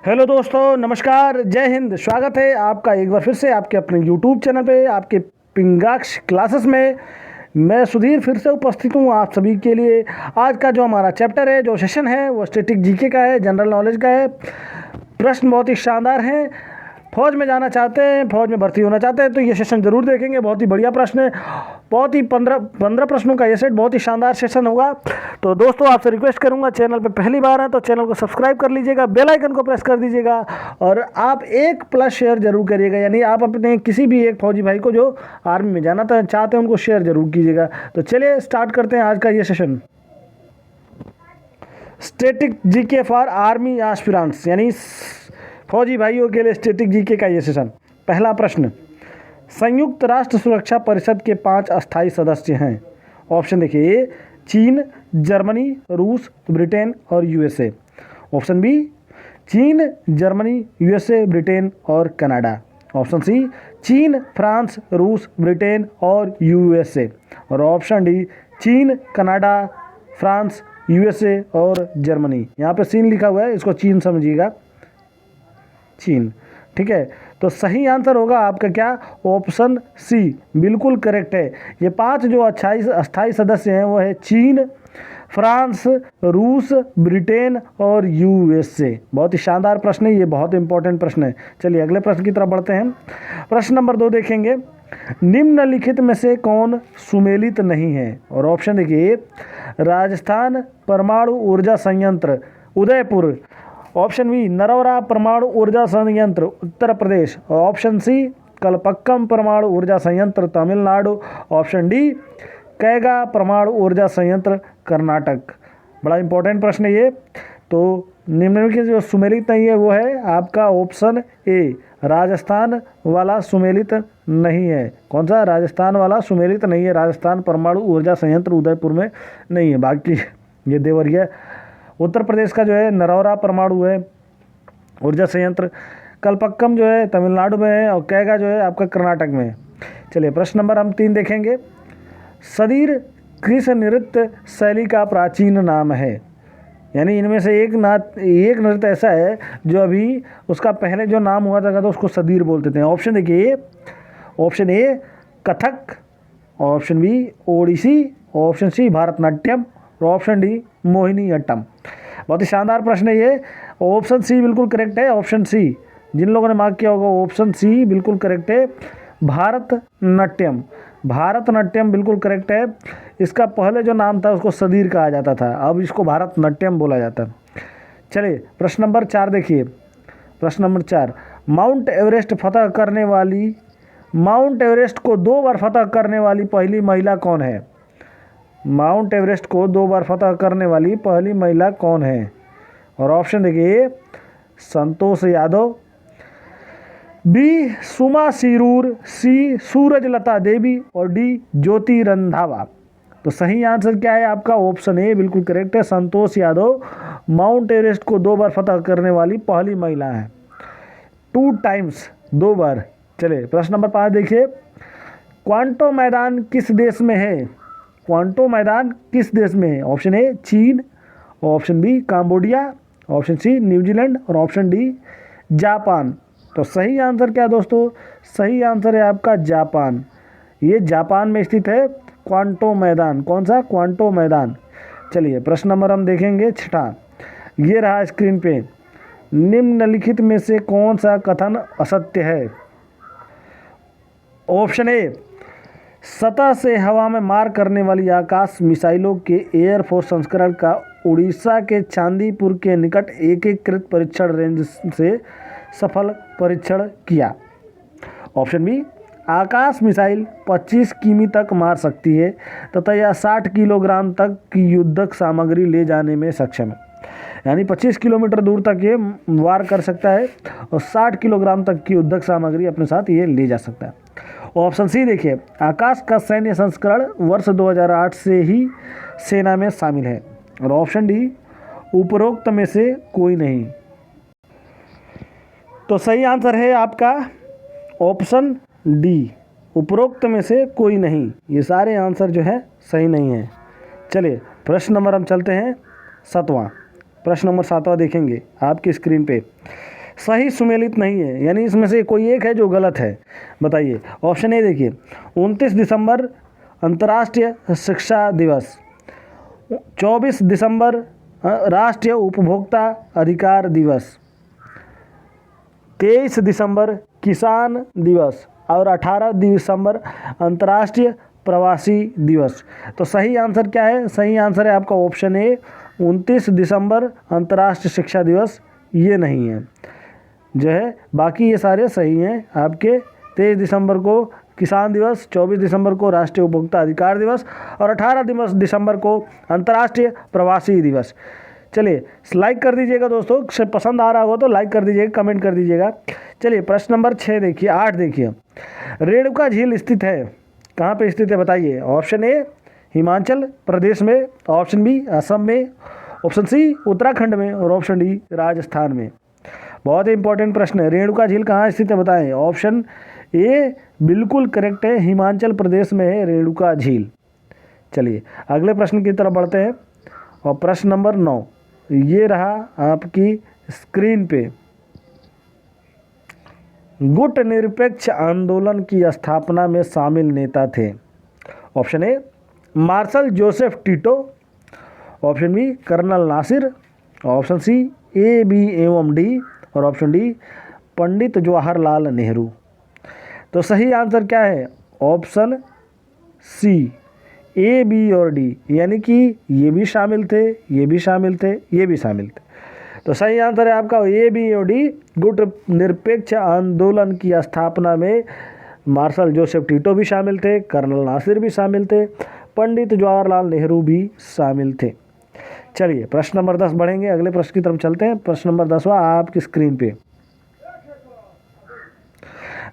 Hello दोस्तों, नमस्कार, जय हिंद। स्वागत है आपका एक बार फिर से आपके अपने यूट्यूब चैनल पे, आपके पिंगाक्ष क्लासेस में। मैं सुधीर फिर से उपस्थित हूँ आप सभी के लिए। आज का जो हमारा चैप्टर है, जो सेशन है, वो स्टैटिक जीके का है, जनरल नॉलेज का है। प्रश्न बहुत ही शानदार हैं। फौज में जाना चाहते हैं, फौज में भर्ती होना चाहते हैं तो ये सेशन ज़रूर देखेंगे। बहुत ही बढ़िया प्रश्न है, बहुत ही 15 प्रश्नों का ये सेट बहुत ही शानदार सेशन होगा। तो दोस्तों, आपसे रिक्वेस्ट करूंगा, चैनल पे पहली बार है तो चैनल को सब्सक्राइब कर लीजिएगा, बेल आइकन को प्रेस कर दीजिएगा और आप एक प्लस शेयर जरूर करिएगा। यानी आप अपने किसी भी एक फौजी भाई को जो आर्मी में जाना चाहते हैं उनको शेयर जरूर कीजिएगा। तो चलिए स्टार्ट करते हैं आज का ये session. Static GK for army aspirants, यानी फौजी भाइयों के लिए स्टैटिक जीके का ये सेशन। पहला प्रश्न, संयुक्त राष्ट्र सुरक्षा परिषद के 5 अस्थायी सदस्य हैं। ऑप्शन देखिए, ए चीन, जर्मनी, रूस, ब्रिटेन और यूएसए। ऑप्शन बी चीन, जर्मनी, यूएसए, ब्रिटेन और कनाडा। ऑप्शन सी चीन, फ्रांस, रूस, ब्रिटेन और यूएसए। और ऑप्शन डी चीन, कनाडा, फ्रांस, यूएसए और जर्मनी। यहाँ पे चीन लिखा हुआ है, इसको चीन समझिएगा, चीन। ठीक है, तो सही आंसर होगा आपका क्या? ऑप्शन सी बिल्कुल करेक्ट है। ये 5 जो अस्थायी सदस्य हैं वो है चीन, फ्रांस, रूस, ब्रिटेन और यूएसए। बहुत ही शानदार प्रश्न है, ये बहुत इंपॉर्टेंट प्रश्न है। चलिए अगले प्रश्न की तरफ बढ़ते हैं। प्रश्न नंबर 2 देखेंगे, निम्नलिखित में से कौन सुमेलित नहीं है? और ऑप्शन देखिए, राजस्थान परमाणु ऊर्जा संयंत्र उदयपुर। ऑप्शन बी नरौरा परमाणु ऊर्जा संयंत्र उत्तर प्रदेश। ऑप्शन सी कलपक्कम परमाणु ऊर्जा संयंत्र तमिलनाडु। ऑप्शन डी कैगा परमाणु ऊर्जा संयंत्र कर्नाटक। बड़ा इंपॉर्टेंट प्रश्न है ये। तो निम्नलिखित जो सुमेलित नहीं है वो है आपका ऑप्शन ए, राजस्थान वाला सुमेलित नहीं है। कौन सा? राजस्थान वाला सुमेलित नहीं है। राजस्थान परमाणु ऊर्जा संयंत्र उदयपुर में नहीं है। बाकी ये देवरिया उत्तर प्रदेश का जो है नरौरा परमाणु है ऊर्जा संयंत्र, कलपक्कम जो है तमिलनाडु में है और कैगा जो है आपका कर्नाटक में है। चलिए प्रश्न नंबर हम 3 देखेंगे। सदीर किस नृत्य शैली का प्राचीन नाम है? यानी इनमें से एक नृत्य ऐसा है जो अभी उसका पहले जो नाम हुआ था तो उसको सदीर बोलते थे। ऑप्शन देखिए, option A Kathak, option B Odissi, option C Bharatanatyam और ऑप्शन डी मोहिनी अट्टम। बहुत ही शानदार प्रश्न है ये। ऑप्शन सी बिल्कुल करेक्ट है। ऑप्शन सी, जिन लोगों ने मार्क किया होगा, ऑप्शन सी बिल्कुल करेक्ट है, भारतनाट्यम। भारतनाट्यम बिल्कुल करेक्ट है। इसका पहले जो नाम था उसको सदीर कहा जाता था, अब इसको भारतनाट्यम बोला जाता है। चलिए प्रश्न नंबर 4 देखिए। प्रश्न नंबर 4, माउंट एवरेस्ट को 2 बार फतह करने वाली पहली महिला कौन है? माउंट एवरेस्ट को 2 बार फतह करने वाली पहली महिला कौन है? और ऑप्शन देखिए, संतोष यादव, बी सुमा सिरूर, सी सूरजलता देवी और डी ज्योति रंधावा। तो सही आंसर क्या है आपका? ऑप्शन ए बिल्कुल करेक्ट है, संतोष यादव माउंट एवरेस्ट को 2 बार फतह करने वाली पहली महिला है। 2 टाइम्स, 2 बार। चलिए प्रश्न नंबर 5 देखिए। क्वांटो मैदान किस देश में है? क्वांटो मैदान किस देश में है? ऑप्शन ए चीन, option B Cambodia, option C New Zealand और ऑप्शन डी जापान। तो सही आंसर क्या है दोस्तों? सही आंसर है आपका जापान। ये जापान में स्थित है क्वांटो मैदान। कौन सा? क्वांटो मैदान। चलिए प्रश्न नंबर हम देखेंगे 6। ये रहा स्क्रीन पे। निम्नलिखित में से कौन सा कथन असत्य है? ऑप्शन ए, सतह से हवा में मार करने वाली आकाश मिसाइलों के एयरफोर्स संस्करण का उड़ीसा के चांदीपुर के निकट एकीकृत परीक्षण रेंज से सफल परीक्षण किया। ऑप्शन बी, आकाश मिसाइल 25 किमी तक मार सकती है तथा यह 60 किलोग्राम तक की युद्धक सामग्री ले जाने में सक्षम है। यानी 25 किलोमीटर दूर तक ये वार कर सकता है और 60 किलोग्राम तक की युद्धक सामग्री अपने साथ ये ले जा सकता है। ऑप्शन सी देखिए, आकाश का सैन्य संस्करण वर्ष 2008 से ही सेना में शामिल है। और ऑप्शन डी, उपरोक्त में से कोई नहीं। तो सही आंसर है आपका ऑप्शन डी, उपरोक्त में से कोई नहीं। ये सारे आंसर जो है सही नहीं है। चलिए प्रश्न नंबर हम चलते हैं 7वां। प्रश्न नंबर 7वां देखेंगे आपकी स्क्रीन पे। सही सुमेलित नहीं है, यानी इसमें से कोई एक है जो गलत है, बताइए। ऑप्शन ए देखिए, 29 दिसंबर अंतर्राष्ट्रीय शिक्षा दिवस, 24 दिसंबर राष्ट्रीय उपभोक्ता अधिकार दिवस, 23 दिसंबर किसान दिवस और 18 दिसंबर अंतर्राष्ट्रीय प्रवासी दिवस। तो सही आंसर क्या है? सही आंसर है आपका ऑप्शन ए, 29 दिसंबर अंतर्राष्ट्रीय शिक्षा दिवस। ये नहीं है जो है, बाकी ये सारे सही हैं आपके। 23 दिसंबर को किसान दिवस, 24 दिसंबर को राष्ट्रीय उपभोक्ता अधिकार दिवस और 18 दिसंबर को अंतर्राष्ट्रीय प्रवासी दिवस। चलिए लाइक कर दीजिएगा दोस्तों, पसंद आ रहा हो तो लाइक कर दीजिएगा, कमेंट कर दीजिएगा। चलिए प्रश्न नंबर 6 देखिए, 8 देखिए, रेणुका झील स्थित है, कहाँ पे स्थित है बताइए। ऑप्शन ए हिमाचल प्रदेश में, ऑप्शन बी असम में, ऑप्शन सी उत्तराखंड में और ऑप्शन डी राजस्थान में। बहुत ही इंपॉर्टेंट प्रश्न है, रेणुका झील कहाँ स्थित है बताएं। ऑप्शन ए बिल्कुल करेक्ट है, हिमाचल प्रदेश में है रेणुका झील। चलिए अगले प्रश्न की तरफ बढ़ते हैं, और प्रश्न नंबर 9 ये रहा आपकी स्क्रीन पे। गुट निरपेक्ष आंदोलन की स्थापना में शामिल नेता थे। Option A marshal Joseph Tito, option B colonel Nasser, option C A B एवं डी और ऑप्शन डी पंडित जवाहरलाल नेहरू। तो सही आंसर क्या है? ऑप्शन सी ए बी और डी, यानी कि ये भी शामिल थे, ये भी शामिल थे, ये भी शामिल थे। तो सही आंसर है आपका ए बी और डी। गुट निरपेक्ष आंदोलन की स्थापना में मार्शल जोसेफ टिटो भी शामिल थे, कर्नल नासिर भी शामिल थे, पंडित जवाहरलाल नेहरू भी शामिल थे। चलिए प्रश्न नंबर 10 बढ़ेंगे, अगले प्रश्न की तरफ चलते हैं। प्रश्न नंबर 10वां आपकी स्क्रीन पे।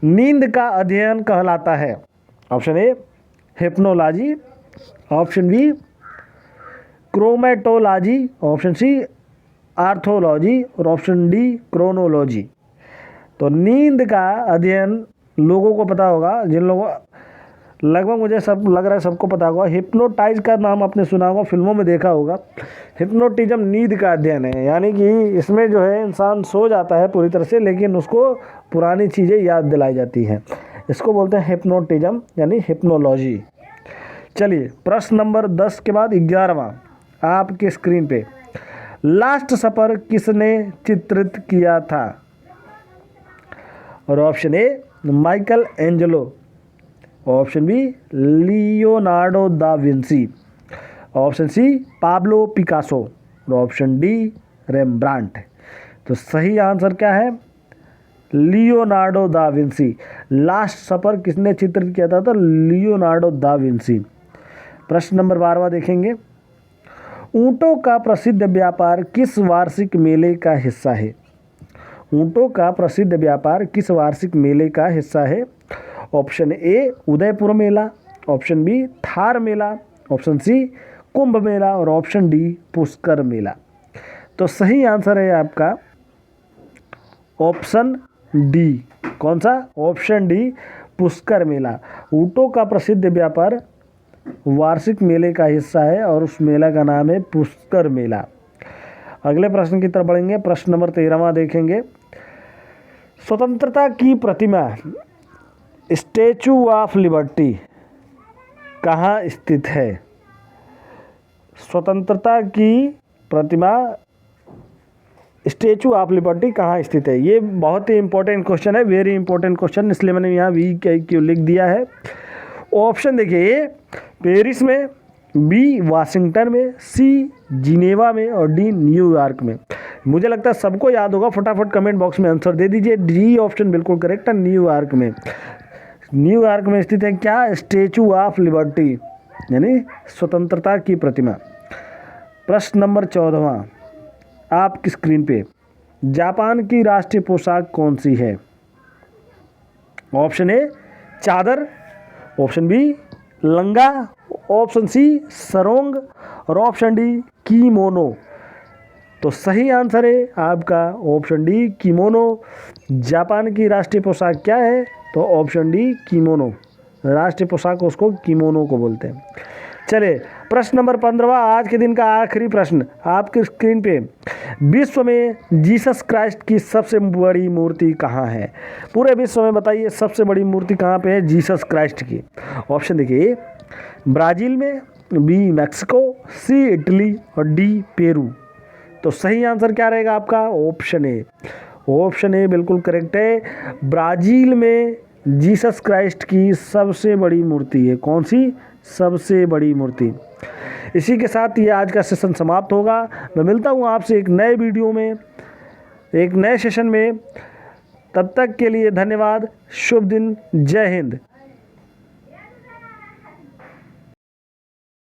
नींद का अध्ययन कहलाता है। Option A hypnology, option B chromatology, option C orthology और ऑप्शन डी क्रोनोलॉजी। तो नींद का अध्ययन लोगों को पता होगा, जिन लोगों लगभग मुझे सब लग रहा है सबको पता होगा। हिप्नोटाइज का नाम आपने सुना होगा, फिल्मों में देखा होगा। हिप्नोटिज्म नींद का अध्ययन है, यानी कि इसमें जो है इंसान सो जाता है पूरी तरह से, लेकिन उसको पुरानी चीज़ें याद दिलाई जाती हैं। इसको बोलते हैं हिप्नोटिज्म यानी हिप्नोलॉजी। चलिए प्रश्न नंबर 10 के बाद 11वां आपके स्क्रीन पे। लास्ट सपर किसने चित्रित किया था? और option A Michelangelo, option B Leonardo da Vinci, option C Pablo Picasso और ऑप्शन डी रेम्ब्रांट। तो सही आंसर क्या है? Leonardo da Vinci. लास्ट सपर किसने चित्रित किया था? तो लियोनार्डो दा विंसी। प्रश्न नंबर 12वां देखेंगे। ऊंटों का प्रसिद्ध व्यापार किस वार्षिक मेले का हिस्सा है? ऊंटों का प्रसिद्ध व्यापार किस वार्षिक मेले का हिस्सा है? Option A Udaipur Mela, option B Thar Mela, option C Kumbh Mela और ऑप्शन डी पुष्कर मेला। तो सही आंसर है आपका ऑप्शन डी। कौन सा? ऑप्शन डी पुष्कर मेला। ऊंटों का प्रसिद्ध व्यापार वार्षिक मेले का हिस्सा है और उस मेला का नाम है पुष्कर मेला। अगले प्रश्न की तरफ बढ़ेंगे। प्रश्न नंबर 13वां देखेंगे। स्वतंत्रता की प्रतिमा स्टैचू ऑफ लिबर्टी कहाँ स्थित है? स्वतंत्रता की प्रतिमा स्टैचू ऑफ लिबर्टी कहाँ स्थित है? ये बहुत ही इंपॉर्टेंट क्वेश्चन है, वेरी इंपॉर्टेंट क्वेश्चन, इसलिए मैंने यहाँ VQ लिख दिया है। ऑप्शन देखिए, ए पेरिस में, बी वाशिंगटन में, सी जिनेवा में और डी न्यूयॉर्क में। मुझे लगता है सबको याद होगा, फटाफट कमेंट बॉक्स में आंसर दे दीजिए। डी ऑप्शन बिल्कुल करेक्ट है, न्यूयॉर्क में। न्यूयॉर्क में स्थित है क्या? स्टैचू ऑफ लिबर्टी यानी स्वतंत्रता की प्रतिमा। प्रश्न नंबर 14वां आपकी स्क्रीन पे। जापान की राष्ट्रीय पोशाक कौन सी है? ऑप्शन ए चादर, ऑप्शन बी लंगा, ऑप्शन सी सरोंग और ऑप्शन डी कीमोनो। तो सही आंसर है आपका ऑप्शन डी कीमोनो। जापान की राष्ट्रीय पोशाक क्या है? तो ऑप्शन डी कीमोनो। राष्ट्रीय पोशाक उसको कीमोनो को बोलते हैं। चलिए प्रश्न नंबर 15, आज के दिन का आखिरी प्रश्न आपकी स्क्रीन पे। विश्व में जीसस क्राइस्ट की सबसे बड़ी मूर्ति कहाँ है? पूरे विश्व में बताइए सबसे बड़ी मूर्ति कहाँ पे है जीसस क्राइस्ट की। ऑप्शन देखिए, ब्राज़ील में, बी मैक्सिको, सी इटली और डी पेरू। तो सही आंसर क्या रहेगा आपका? Option A. ऑप्शन ए बिल्कुल करेक्ट है। ब्राज़ील में जीसस क्राइस्ट की सबसे बड़ी मूर्ति है। कौन सी? सबसे बड़ी मूर्ति। इसी के साथ ये आज का सेशन समाप्त होगा। मैं मिलता हूँ आपसे एक नए वीडियो में, एक नए सेशन में। तब तक के लिए धन्यवाद। शुभ दिन। जय हिंद।